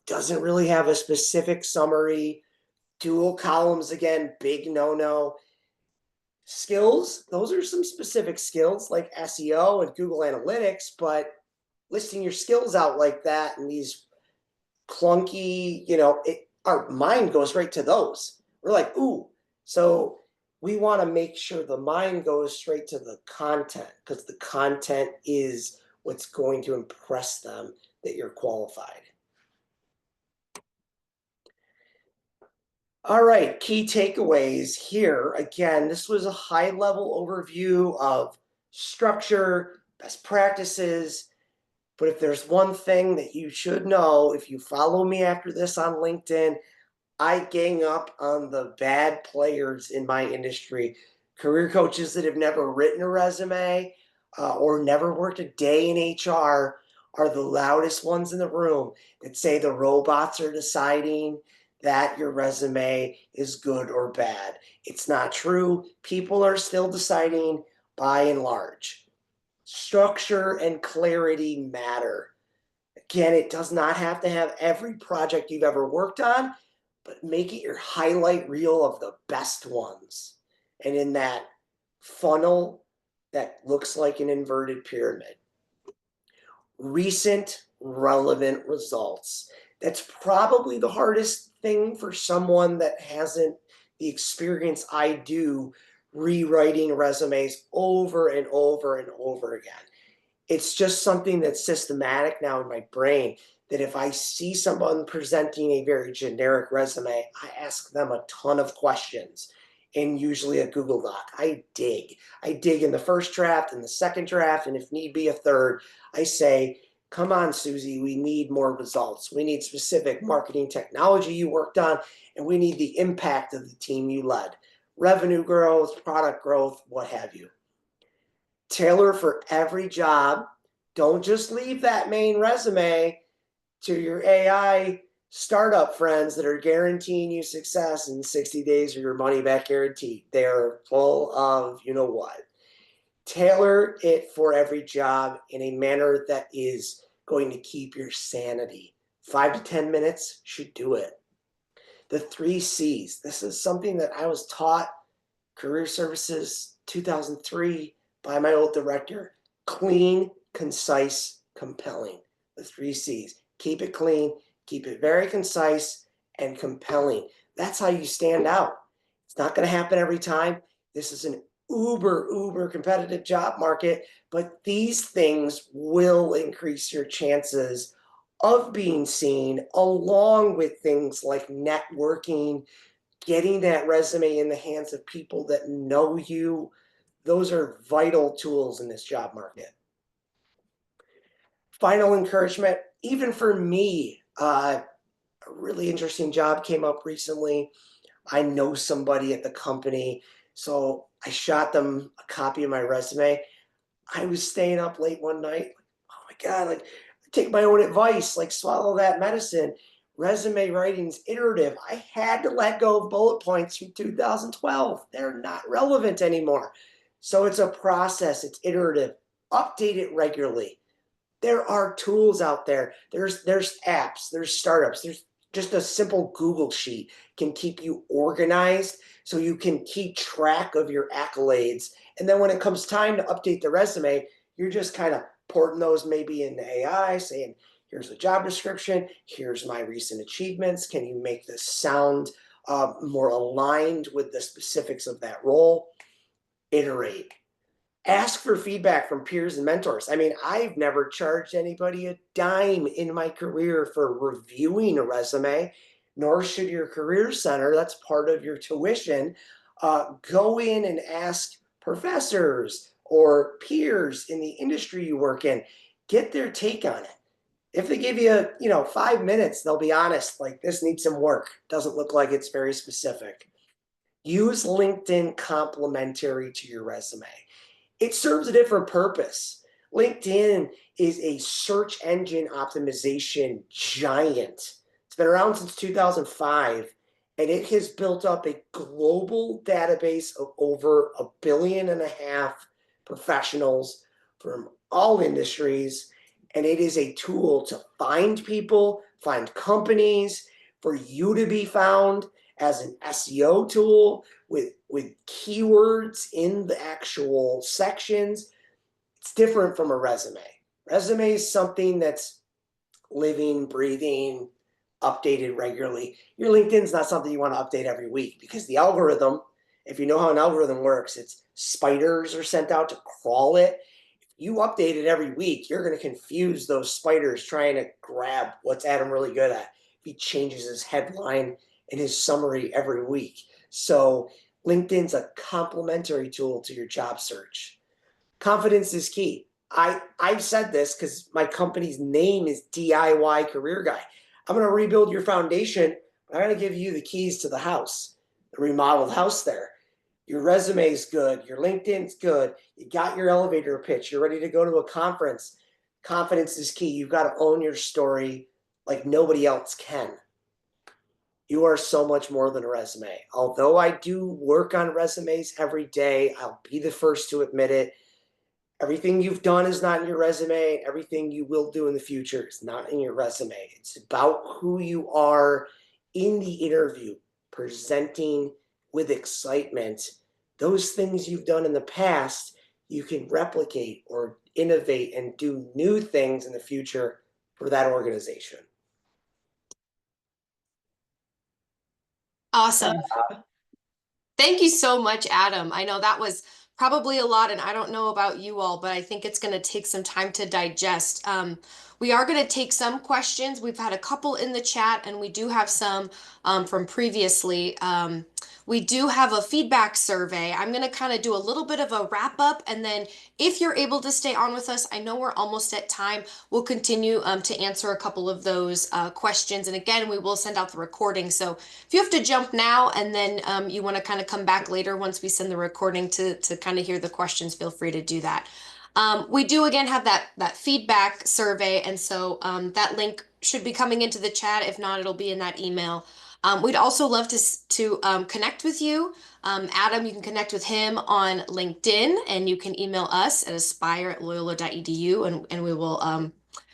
Doesn't really have a specific summary. Dual columns, again, big no-no. Skills, those are some specific skills like SEO and Google Analytics, but listing your skills out like that and these clunky, our mind goes right to those. We're like, ooh. So we want to make sure the mind goes straight to the content, because the content is what's going to impress them that you're qualified. All right, key takeaways here. Again, this was a high-level overview of structure, best practices. But if there's one thing that you should know, if you follow me after this on LinkedIn, I gang up on the bad players in my industry. Career coaches that have never written a resume or never worked a day in HR are the loudest ones in the room that say the robots are deciding that your resume is good or bad. It's not true. People are still deciding by and large. Structure and clarity matter. Again, it does not have to have every project you've ever worked on, but make it your highlight reel of the best ones. And in that funnel that looks like an inverted pyramid. Recent relevant results. That's probably the hardest thing for someone that hasn't the experience I do rewriting resumes over and over and over again. It's just something that's systematic now in my brain, that if I see someone presenting a very generic resume, I ask them a ton of questions in usually a Google Doc. I dig in the first draft and the second draft, and if need be a third. I say, come on, Susie, we need more results. We need specific marketing technology you worked on, and we need the impact of the team you led. Revenue growth, product growth, what have you. Tailor for every job. Don't just leave that main resume to your AI startup friends that are guaranteeing you success in 60 days or your money back guarantee. They're full of you know what. Tailor it for every job in a manner that is going to keep your sanity. 5 to 10 minutes should do it. The 3 C's. This is something that I was taught career services 2003 by my old director. Clean, concise, compelling. The 3 C's. Keep it clean, keep it very concise and compelling. That's how you stand out. It's not going to happen every time. This is an uber competitive job market, but these things will increase your chances of being seen, along with things like networking, getting that resume in the hands of people that know you. Those are vital tools in this job market. Final encouragement, even for me, a really interesting job came up recently. I know somebody at the company, so I shot them a copy of my resume. I was staying up late one night. Oh my God, like take my own advice, like swallow that medicine. Resume writing's iterative. I had to let go of bullet points from 2012. They're not relevant anymore. So it's a process, it's iterative. Update it regularly. There are tools out there. There's apps, there's startups, there's just a simple Google sheet can keep you organized so you can keep track of your accolades. And then when it comes time to update the resume, you're just kind of porting those maybe in the AI, saying, here's a job description, here's my recent achievements. Can you make this sound more aligned with the specifics of that role? Iterate. Ask for feedback from peers and mentors. I mean, I've never charged anybody a dime in my career for reviewing a resume, nor should your career center. That's part of your tuition. Go in and ask professors or peers in the industry you work in. Get their take on it. If they give you, 5 minutes, they'll be honest, like this needs some work. Doesn't look like it's very specific. Use LinkedIn complementary to your resume. It serves a different purpose. LinkedIn is a search engine optimization giant. It's been around since 2005, and it has built up a global database of over 1.5 billion professionals from all industries. And it is a tool to find people, find companies, for you to be found as an SEO tool with keywords in the actual sections. It's different from a resume. Resume is something that's living, breathing, updated regularly. Your LinkedIn's not something you want to update every week, because the algorithm, if you know how an algorithm works, it's spiders are sent out to crawl it. If you update it every week, you're going to confuse those spiders trying to grab what's Adam really good at. If he changes his headline and his summary every week. So LinkedIn's a complementary tool to your job search. Confidence is key. I've said this because my company's name is DIY Career Guy. I'm going to rebuild your foundation. I'm going to give you the keys to the house, the remodeled house there. Your resume is good. Your LinkedIn's good. You got your elevator pitch. You're ready to go to a conference. Confidence is key. You've got to own your story like nobody else can. You are so much more than a resume. Although I do work on resumes every day, I'll be the first to admit it. Everything you've done is not in your resume. Everything you will do in the future is not in your resume. It's about who you are in the interview, presenting with excitement. Those things you've done in the past, you can replicate or innovate and do new things in the future for that organization. Awesome. Thank you so much, Adam. I know that was probably a lot, and I don't know about you all, but I think it's going to take some time to digest. We are going to take some questions. We've had a couple in the chat, and we do have some from previously. We do have a feedback survey. I'm going to kind of do a little bit of a wrap up, and then if you're able to stay on with us, I know we're almost at time. We'll continue to answer a couple of those questions. And again, we will send out the recording. So if you have to jump now and then you want to kind of come back later once we send the recording to kind of hear the questions, feel free to do that. We do again have that feedback survey, and so that link should be coming into the chat. If not, it'll be in that email. We'd also love to connect with you. Adam, you can connect with him on LinkedIn, and you can email us at aspire@loyola.edu, and we will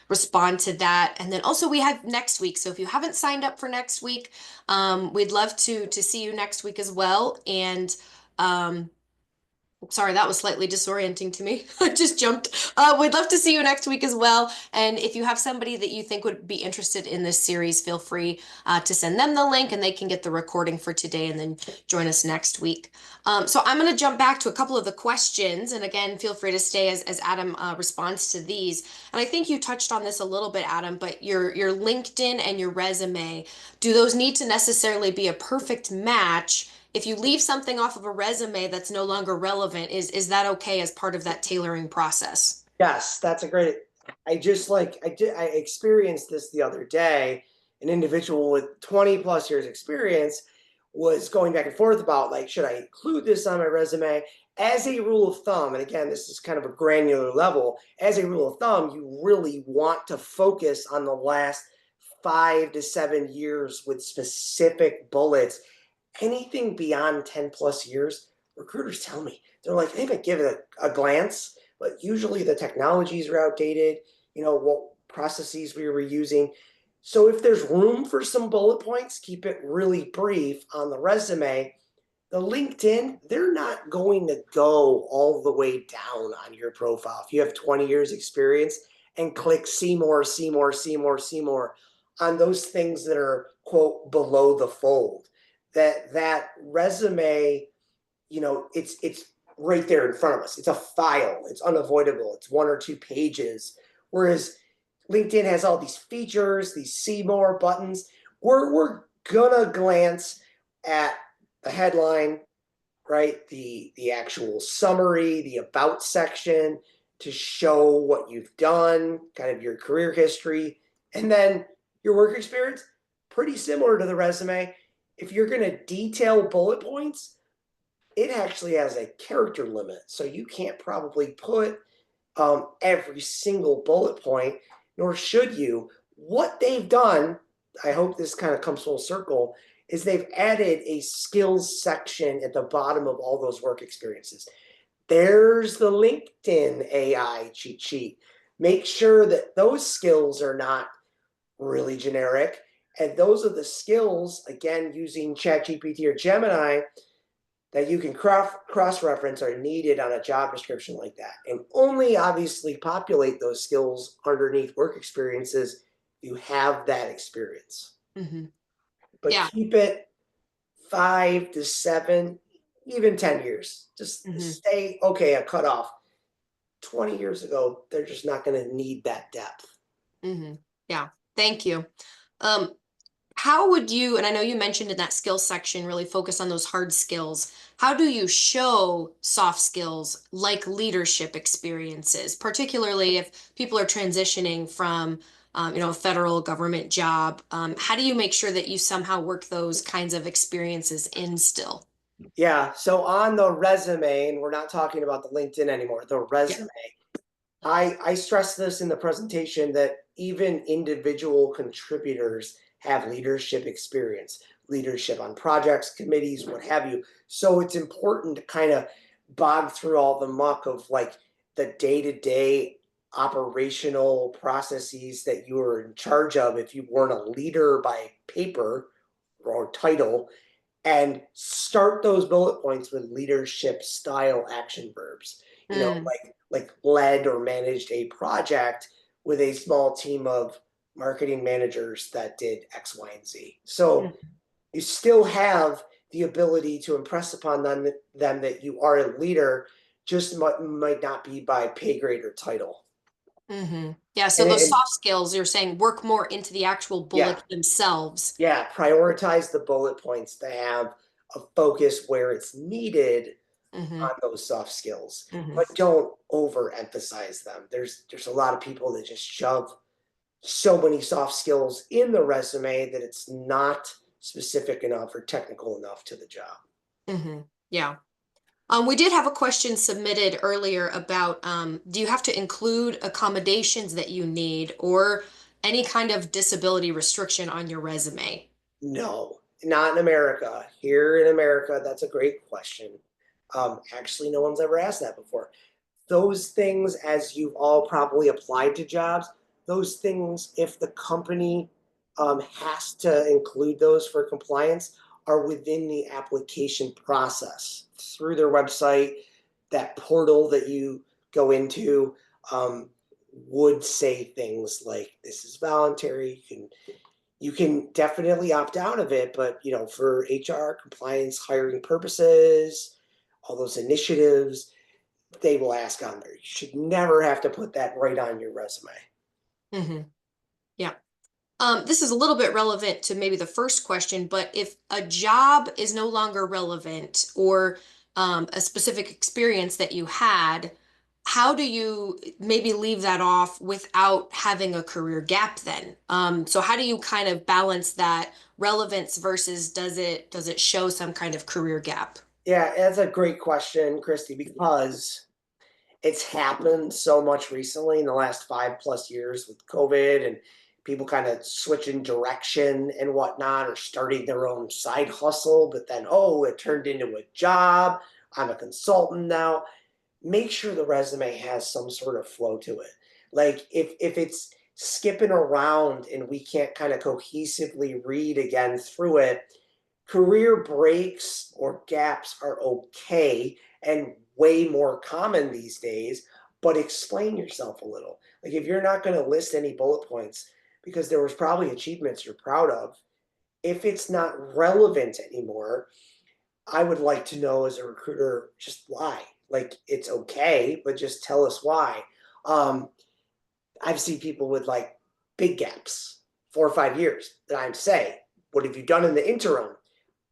respond to that. And then also we have next week. So if you haven't signed up for next week, we'd love to see you next week as well. And sorry, that was slightly disorienting to me. I just jumped. We'd love to see you next week as well. And if you have somebody that you think would be interested in this series, feel free to send them the link and they can get the recording for today and then join us next week. So I'm going to jump back to a couple of the questions. And again, feel free to stay as Adam responds to these. And I think you touched on this a little bit, Adam, but your LinkedIn and your resume, do those need to necessarily be a perfect match? If you leave something off of a resume that's no longer relevant, is that okay as part of that tailoring process? Yes, that's a great. I experienced this the other day. An individual with 20 plus years experience was going back and forth about, like, should I include this on my resume? As a rule of thumb, and again, this is kind of a granular level, as a rule of thumb, you really want to focus on the last 5 to 7 years with specific bullets. Anything beyond 10 plus years, recruiters tell me, they're like, they might give it a glance, but usually the technologies are outdated, what processes we were using. So if there's room for some bullet points, keep it really brief on the resume. The LinkedIn, they're not going to go all the way down on your profile. If you have 20 years experience and click see more, see more, see more, see more on those things that are, quote, below the fold, that resume, it's right there in front of us. It's a file. It's unavoidable. It's 1 or 2 pages. Whereas LinkedIn has all these features, these see more buttons. We're gonna glance at the headline, right? The actual summary, the about section to show what you've done, kind of your career history. And then your work experience, pretty similar to the resume. If you're going to detail bullet points, it actually has a character limit. So you can't probably put every single bullet point, nor should you. What they've done, I hope this kind of comes full circle, is they've added a skills section at the bottom of all those work experiences. There's the LinkedIn AI cheat sheet. Make sure that those skills are not really generic. And those are the skills, again, using ChatGPT or Gemini, that you can cross-reference are needed on a job description like that. And only obviously populate those skills underneath work experiences if you have that experience. Mm-hmm. But Yeah. keep it 5 to 7, even 10 years. Just Mm-hmm. stay, okay, a cutoff. 20 years ago, they're just not going to need that depth. Mm-hmm. Yeah. Thank you. Um, how would you, and I know you mentioned in that skills section, really focus on those hard skills. How do you show soft skills like leadership experiences, particularly if people are transitioning from, a federal government job? How do you make sure that you somehow work those kinds of experiences in still? Yeah. So on the resume, and we're not talking about the LinkedIn anymore, the Yeah. resume, I stress this in the presentation that even individual contributors have leadership experience, leadership on projects, committees, what have you. So it's important to kind of bog through all the muck of like the day-to-day operational processes that you were in charge of if you weren't a leader by paper or title, and start those bullet points with leadership style action verbs. Mm, Like led or managed a project with a small team of marketing managers that did X, Y, and Z. So mm, you still have the ability to impress upon them that you are a leader, just might not be by pay grade or title. mm-hmm. Yeah, so those And soft skills, you're saying work more into the actual yeah, bullets themselves. yeah, prioritize the bullet points to have a focus where it's needed Mm-hmm. on those soft skills, Mm-hmm. but don't overemphasize them. There's a lot of people that just shove so many soft skills in the resume that it's not specific enough or technical enough to the job. Mm-hmm. Yeah. We did have a question submitted earlier about do you have to include accommodations that you need or any kind of disability restriction on your resume? No, not in America. Here in America, that's a great question. Actually, no one's ever asked that before. Those things, as you've all probably applied to jobs, those things, if the company has to include those for compliance, are within the application process through their website. That portal that you go into would say things like, "This is voluntary. You can definitely opt out of it, but for HR, compliance, hiring purposes, all those initiatives, they will ask on there. You should never have to put that right on your resume." Hmm. Yeah. This is a little bit relevant to maybe the first question, but if a job is no longer relevant or a specific experience that you had, how do you maybe leave that off without having a career gap then? So how do you kind of balance that relevance versus does it show some kind of career gap? Yeah, that's a great question, Christy, because it's happened so much recently in the last 5 plus years with COVID and people kind of switching direction and whatnot, or starting their own side hustle, but then, oh, it turned into a job. I'm a consultant now. Make sure the resume has some sort of flow to it. Like if it's skipping around and we can't kind of cohesively read again through it, career breaks or gaps are okay and way more common these days, but explain yourself a little. Like if you're not going to list any bullet points because there was probably achievements you're proud of, if it's not relevant anymore, I would like to know as a recruiter just why. Like it's okay, but just tell us why. Um, I've seen people with like big gaps, 4 or 5 years, that I'm say, what have you done in the interim?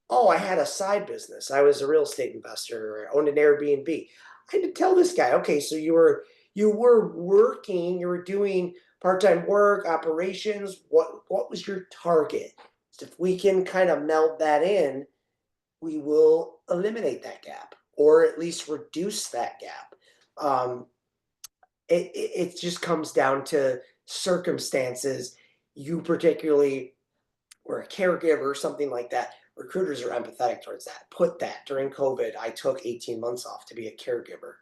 Oh, I had a side business. I was a real estate investor. I owned an Airbnb. I had to tell this guy, okay, so you were working, you were doing part-time work, operations, what was your target? So if we can kind of meld that in, we will eliminate that gap or at least reduce that gap. Um, it just comes down to circumstances. You particularly were a caregiver or something like that. Recruiters are empathetic towards that. Put that during COVID, I took 18 months off to be a caregiver.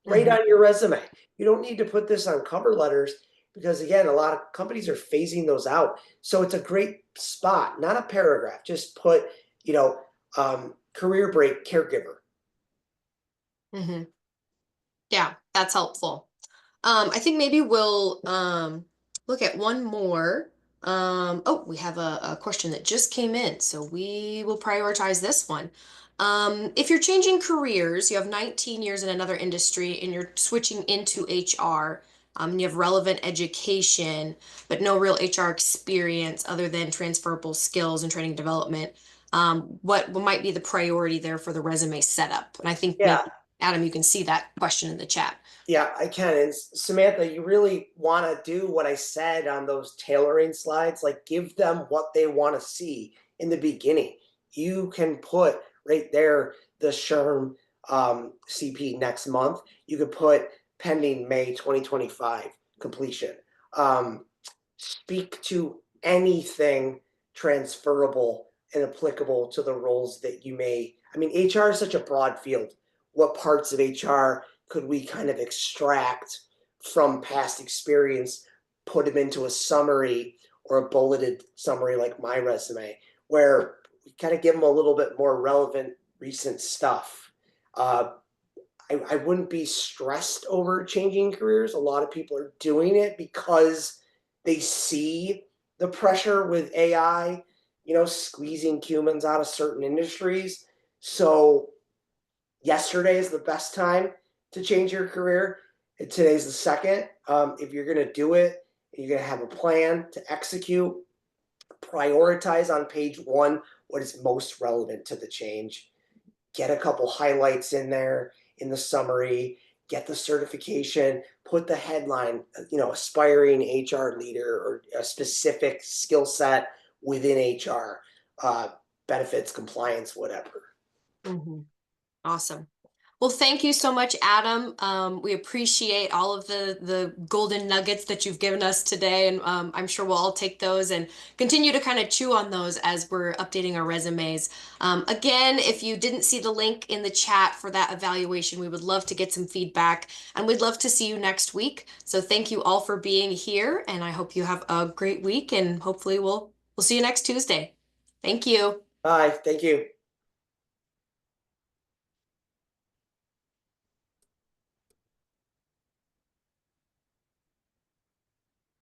Right Mhm. on your resume. You don't need to put this on cover letters because again, a lot of companies are phasing those out. So it's a great spot, not a paragraph. Just put, you know, career break caregiver. Mhm. Yeah, that's helpful. I think maybe we'll look at one more. Oh, we have a question that just came in, so we will prioritize this one. If you're changing careers, you have 19 years in another industry and you're switching into HR, and you have relevant education, but no real HR experience other than transferable skills and training development. What might be the priority there for the resume setup? And I think Yeah, maybe, Adam, you can see that question in the chat. yeah, I can. And Samantha, you really want to do what I said on those tailoring slides, like give them what they want to see in the beginning. You can put right there the SHRM CP next month. You could put pending May 2025 completion. Um, Speak to anything transferable and applicable to the roles that you may. I mean, HR is such a broad field. What parts of HR could we kind of extract from past experience, put them into a summary or a bulleted summary like my resume, where we kind of give them a little bit more relevant recent stuff. Uh, I wouldn't be stressed over changing careers. A lot of people are doing it because they see the pressure with AI, squeezing humans out of certain industries. So yesterday is the best time to change your career. And today's the second. If you're going to do it, you're going to have a plan to execute, prioritize on page one what is most relevant to the change, get a couple highlights in there in the summary, get the certification, put the headline, aspiring HR leader or a specific skill set within HR, benefits, compliance, whatever. Mhm. Awesome. Well, thank you so much, Adam. We appreciate all of the golden nuggets that you've given us today, and I'm sure we'll all take those and continue to kind of chew on those as we're updating our resumes. Again, if you didn't see the link in the chat for that evaluation, we would love to get some feedback, and we'd love to see you next week. So thank you all for being here, and I hope you have a great week, and hopefully we'll see you next Tuesday. Thank you. Bye. Thank you.